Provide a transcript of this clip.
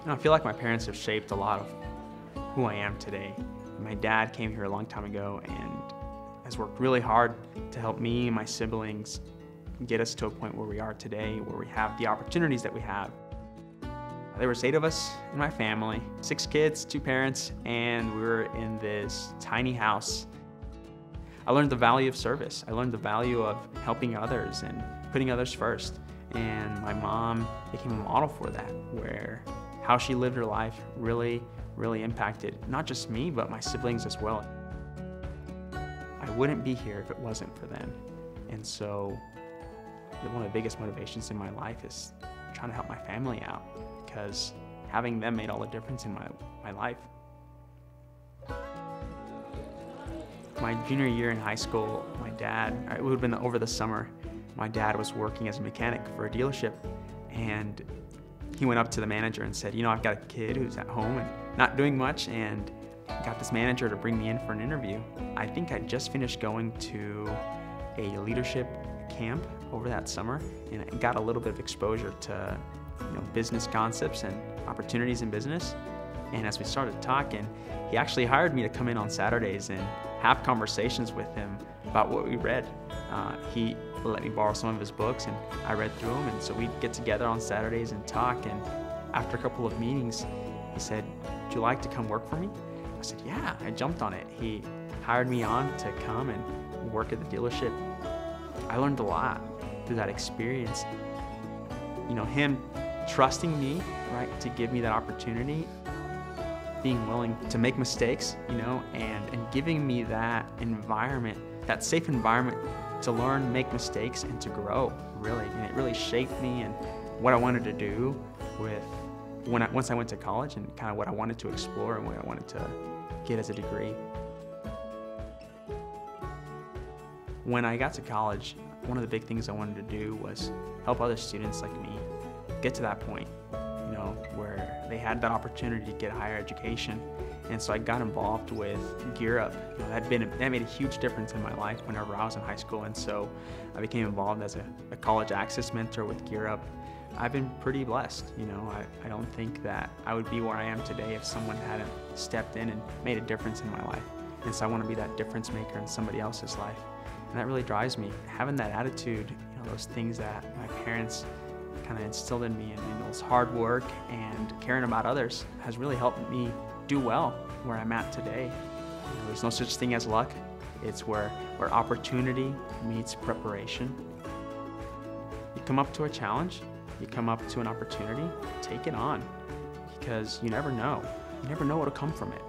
I feel like my parents have shaped a lot of who I am today. My dad came here a long time ago and has worked really hard to help me and my siblings get us to a point where we are today, where we have the opportunities that we have. There was 8 of us in my family, 6 kids, 2 parents, and we were in this tiny house. I learned the value of service. I learned the value of helping others and putting others first. And my mom became a model for that, where how she lived her life really impacted not just me, but my siblings as well. I wouldn't be here if it wasn't for them. And so one of the biggest motivations in my life is trying to help my family out, because having them made all the difference in my life. My junior year in high school, my dad, it would have been over the summer, my dad was working as a mechanic for a dealership, and he went up to the manager and said, I've got a kid who's at home and not doing much, and got this manager to bring me in for an interview. I think I just finished going to a leadership camp over that summer, and I got a little bit of exposure to business concepts and opportunities in business. And as we started talking, he actually hired me to come in on Saturdays and have conversations with him about what we read. He let me borrow some of his books, and I read through them, and so we'd get together on Saturdays and talk. And after a couple of meetings, he said, "Would you like to come work for me?" I said, "Yeah." I jumped on it. He hired me on to come and work at the dealership. I learned a lot through that experience. Him trusting me, right, to give me that opportunity, being willing to make mistakes, and giving me that environment, that safe environment to learn, make mistakes, and to grow, really. And it really shaped me and what I wanted to do with once I went to college, and kind of what I wanted to explore and what I wanted to get as a degree. When I got to college, one of the big things I wanted to do was help other students like me get to that point, where they had that opportunity to get higher education. And so I got involved with Gear Up. That made a huge difference in my life whenever I was in high school. And so I became involved as a college access mentor with Gear Up. I've been pretty blessed. I don't think that I would be where I am today if someone hadn't stepped in and made a difference in my life. And so I want to be that difference maker in somebody else's life. And that really drives me. Having that attitude, those things that my parents kind of instilled in me, and those hard work and caring about others has really helped me do well where I'm at today. There's no such thing as luck. It's where opportunity meets preparation. You come up to a challenge, you come up to an opportunity, take it on, because you never know. You never know what'll come from it.